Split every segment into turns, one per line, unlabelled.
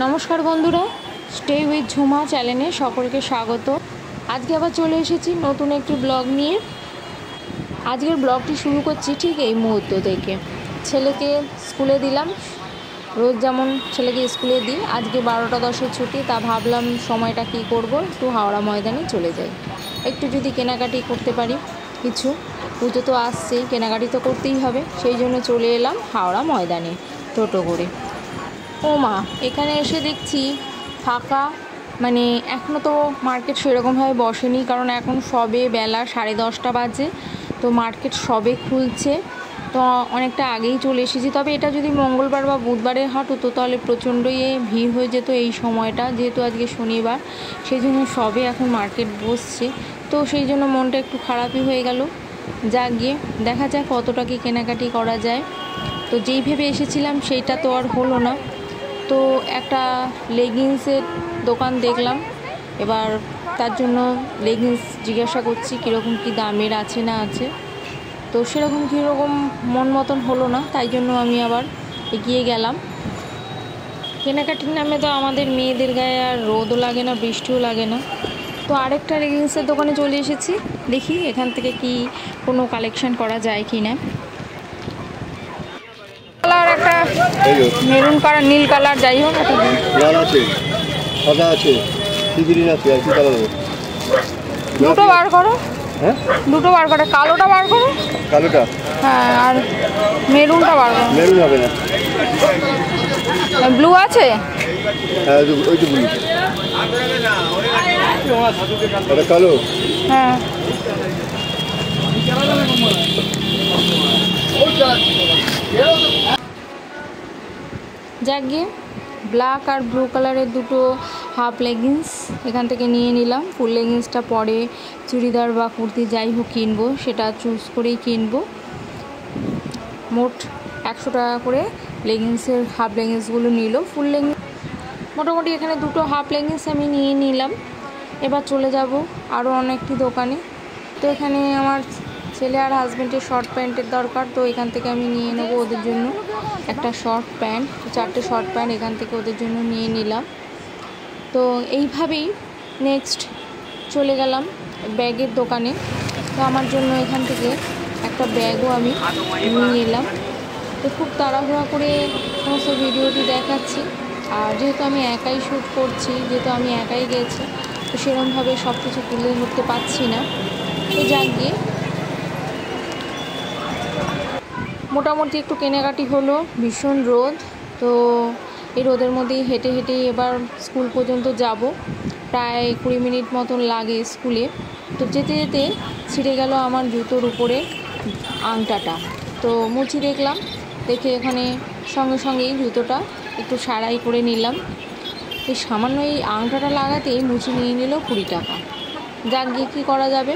নমস্কার বন্ধুরা, stay with Jhuma চ্যানেলে সকলকে স্বাগত। আজকে আবার চলে এসেছি নতুন একটি ব্লগ নিয়ে। আজকের ব্লগটি শুরু করছি ঠিক এই মুহূর্ত থেকে। ছেলেকে স্কুলে দিলাম, রোজ যেমন ছেলেকে স্কুলে দিই। আজকে 12টা 10-এর ছুটি, তা ভাবলাম সময়টা কি করব, একটু হাওড়া ময়দানে চলে যাই, একটু যদি কেনাকাটি করতে পারি। কিছু পুজো তো আসছেই, কেনাকাটি তো করতেই হবে, সেই জন্য চলে এলাম হাওড়া ময়দানে টোটো করে। ও মা, এখানে এসে দেখছি ফাঁকা, মানে এখনও তো মার্কেট সেরকমভাবে বসেনি, কারণ এখন সবে বেলা 10:30 বাজে, তো মার্কেট সবে খুলছে। তো অনেকটা আগেই চলে এসেছি। তবে এটা যদি মঙ্গলবার বা বুধবারে হাট হতো তাহলে প্রচণ্ডই ভিড় হয়ে যেত এই সময়টা, যেহেতু আজকে শনিবার, সেই জন্য সবে এখন মার্কেট বসছে। তো সেই জন্য মনটা একটু খারাপই হয়ে গেল। যাক গিয়ে দেখা যাক কতটা কি কেনাকাটি করা যায়। তো যেই ভেবে এসেছিলাম সেইটা তো আর হলো না। তো একটা লেগিংসের দোকান দেখলাম, এবার তার জন্য লেগিংস জিজ্ঞাসা করছি কীরকম কী দামের আছে না আছে। তো সেরকম কীরকম মন মতন হলো না, তাই জন্য আমি আবার এগিয়ে গেলাম। কেনাকাটির নামে তো আমাদের মেয়েদের গায়ে আর রোদও লাগে না, বৃষ্টিও লাগে না। তো আরেকটা লেগিংসের দোকানে চলে এসেছি, দেখি এখান থেকে কি কোনো কালেকশন করা যায় কি না। কালার একটা মেরুন কালার, নীল কালার, যাই হোক একটা
আছে, সাদা আছে, কি গ্রিন আছে, আর কি কালার হবে?
দুটো বার করো।
হ্যাঁ,
দুটো বার করে, কালোটা বার করো।
কালোটা?
হ্যাঁ, আর মেরুনটা বার করো।
মেরুন হবে না।
ব্লু আছে?
হ্যাঁ, ওই তো ব্লু। এটা কালো?
হ্যাঁ। যাক গিয়ে ব্ল্যাক আর ব্লু কালারের দুটো হাফ লেগিংস এখান থেকে নিয়ে নিলাম। ফুল লেগিংসটা পরে চুড়িদার বা কুর্তি যাই হোক কিনবো, সেটা চুজ করেই কিনবো। মোট 100 টাকা করে লেগিংসের হাফ লেগিংসগুলো নিল। ফুল লেগিংস মোটামুটি এখানে দুটো হাফ লেগিংস আমি নিয়ে নিলাম। এবার চলে যাব আরও অনেকটি দোকানে। তো এখানে আমার ছেলে আর হাজব্যান্ডের শর্ট প্যান্টের দরকার, তো এখান থেকে আমি নিয়ে নেবো ওদের জন্য একটা শর্ট প্যান্ট, 4টে শর্ট প্যান্ট এখান থেকে ওদের জন্য নিয়ে নিলাম। তো এইভাবেই নেক্সট চলে গেলাম ব্যাগের দোকানে। তো আমার জন্য এখান থেকে একটা ব্যাগও আমি নিয়ে নিলাম। তো খুব তাড়াহুড়া করে সমস্ত ভিডিওটি দেখাচ্ছি, আর যেহেতু আমি একাই শ্যুট করছি, যেহেতু আমি একাই গেছি, তো সেরকমভাবে সব কিছু তুলে ধরতে পারছি না। তো যাক গিয়ে মোটামুটি একটু কেনাকাটি হলো। ভীষণ রোদ, তো এই রোদের মধ্যেই হেঁটে হেঁটেই এবার স্কুল পর্যন্ত যাব। প্রায় 20 মিনিট মতন লাগে স্কুলে। তো যেতে যেতে ছিঁড়ে গেল আমার জুতোর উপরে আংটাটা। তো মুচি দেখলাম, দেখে এখানে সঙ্গে সঙ্গেই জুতোটা একটু সারাই করে নিলাম। এই সামান্য এই আংটাটা লাগাতেই মুচি নিয়ে নিল 20 টাকা। যাক গিয়ে কী করা যাবে।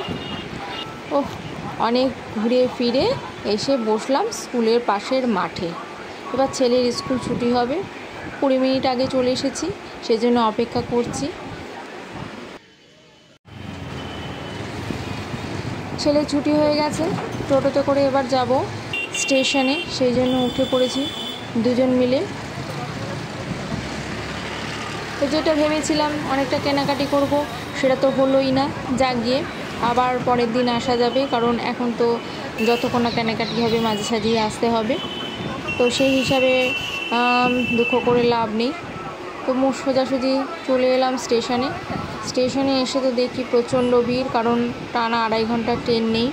ও অনেক ঘুরে ফিরে এসে বসলাম স্কুলের পাশের মাঠে। এবার ছেলের স্কুল ছুটি হবে, 20 মিনিট আগে চলে এসেছি, সেজন্য অপেক্ষা করছি। ছেলে ছুটি হয়ে গেছে, টোটোতে করে এবার যাব স্টেশনে, সেই জন্য উঠে পড়েছি দুজন মিলে। তো যেটা ভেবেছিলাম অনেকটা কেনাকাটি করব, সেটা তো হলোই না। যাক গিয়ে আবার পরের দিন আসা যাবে, কারণ এখন তো যতক্ষণ না কেনাকাটি হবে মাঝে সাঝিয়ে আসতে হবে। তো সেই হিসাবে দুঃখ করে লাভ নেই। তো সোজাসুজি চলে এলাম স্টেশনে। স্টেশনে এসে তো দেখি প্রচণ্ড ভিড়, কারণ টানা 2.5 ঘন্টার ট্রেন নেই।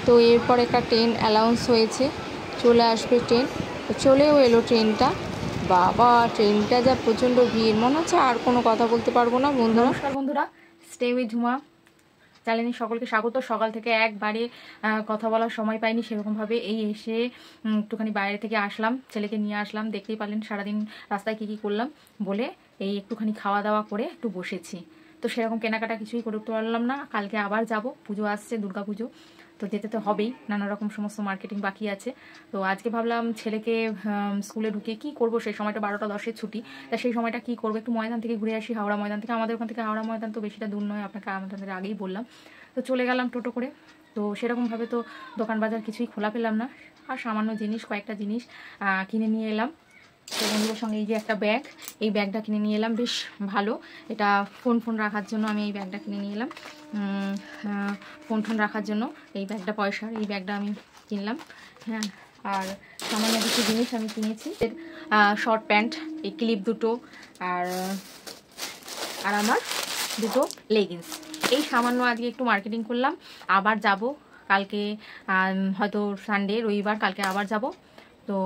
তো এরপর একটা ট্রেন অ্যানাউন্স হয়েছে, চলে আসবে ট্রেন। তো চলেও এলো ট্রেনটা। বাবা, ট্রেনটা যা প্রচণ্ড ভিড়, মনে হচ্ছে আর কোনো কথা বলতে পারবো না। নমস্কার বন্ধুরা, স্টে উইথ ঝুমা চ্যানেলে সকলকে স্বাগত। সকাল থেকে একবারে কথা বলার সময় পাইনি সেরকমভাবে, এই এসে একটুখানি বাইরে থেকে আসলাম, ছেলেকে নিয়ে আসলাম। দেখতেই পারলেন সারাদিন রাস্তায় কী কী করলাম বলে, এই একটুখানি খাওয়া দাওয়া করে একটু বসেছি। তো সেরকম কেনাকাটা কিছুই করতে পারলাম না। কালকে আবার যাব, পুজো আসছে, দুর্গা পুজো, তো যেতে তো হবেই, নানা রকম সমস্ত মার্কেটিং বাকি আছে। তো আজকে ভাবলাম ছেলেকে স্কুলে ঢুকিয়ে কী করবো, সেই সময়টা 12টা 10-এর ছুটি, তা সেই সময়টা কী করবো, একটু ময়দান থেকে ঘুরে আসি। হাওড়া ময়দান থেকে, আমাদের ওখান থেকে হাওড়া ময়দান তো বেশিটা দূর নয়, আপনাকে আমাদের আগেই বললাম। তো চলে গেলাম টোটো করে। তো সেরকমভাবে তো দোকান বাজার কিছুই খোলা পেলাম না, আর সামান্য জিনিস, কয়েকটা জিনিস কিনে নিয়ে এলাম। তো বন্ধুদের সঙ্গে এই যে একটা ব্যাগ, এই ব্যাগটা কিনে নিয়ে এলাম, বেশ ভালো। এটা ফোন রাখার জন্য আমি এই ব্যাগটা কিনে নিয়ে এলাম। ফোন রাখার জন্য এই ব্যাগটা পয়সার, এই ব্যাগটা আমি কিনলাম। হ্যাঁ, আর সামান্য কিছু জিনিস আমি কিনেছি, শর্ট প্যান্ট, এই ক্লিপ দুটো, আর আমার দুটো লেগিংস। এই সামান্য আজকে একটু মার্কেটিং করলাম। আবার যাব কালকে, হয়তো সানডে, রবিবার, কালকে আবার যাব। তো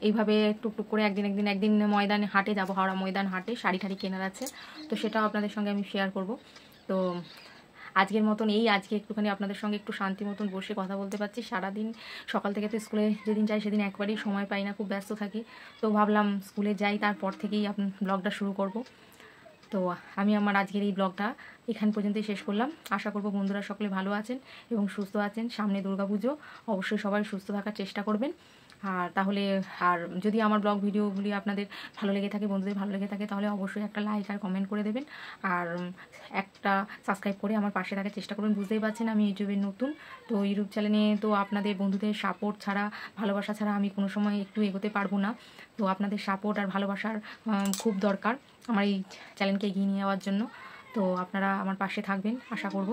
এইভাবে টুকটুক করে একদিন ময়দানে হাটে যাব, হাওড়া ময়দান হাটে শাড়ি ঠাড়ি কেনার আছে। তো সেটাও আপনাদের সঙ্গে আমি শেয়ার করব। তো আজকের মতন আজকে একটুখানি আপনাদের সঙ্গে একটু শান্তি মতন বসে কথা বলতে পারছি। সারাদিন সকাল থেকে তো স্কুলে যেদিন যাই সেদিন একবারেই সময় পাই না, খুব ব্যস্ত থাকি। তো ভাবলাম স্কুলে যাই, তারপর থেকেই ব্লগটা শুরু করব। তো আমি আমার আজকের এই ব্লগটা এখান পর্যন্তই শেষ করলাম। আশা করব বন্ধুরা সকলে ভালো আছেন এবং সুস্থ আছেন। সামনে দুর্গাপুজো, অবশ্যই সবাই সুস্থ থাকার চেষ্টা করবেন। আর যদি আমার ব্লগ ভিডিওগুলি আপনাদের ভালো লেগে থাকে, বন্ধুদের ভালো লেগে থাকে, তাহলে অবশ্যই একটা লাইক আর কমেন্ট করে দেবেন। আর একটা সাবস্ক্রাইব করে আমার পাশে থাকার চেষ্টা করবেন। বুঝতেই পারছেন আমি ইউটিউবের নতুন, তো ইউটিউব চ্যানেলে তো আপনাদের বন্ধুদের সাপোর্ট ছাড়া, ভালোবাসা ছাড়া আমি কোনো সময় একটু এগোতে পারবো না। তো আপনাদের সাপোর্ট আর ভালোবাসার খুব দরকার আমার এই চ্যানেলকে এগিয়ে নিয়ে যাওয়ার জন্য। তো আপনারা আমার পাশে থাকবেন আশা করব।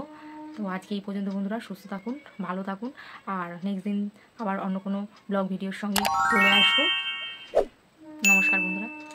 তো আজকে এই পর্যন্ত বন্ধুরা, সুস্থ থাকুন, ভালো থাকুন। আর নেক্সট দিন আবার অন্য কোনো ব্লগ ভিডিওর সঙ্গে চলে আসবো। নমস্কার বন্ধুরা।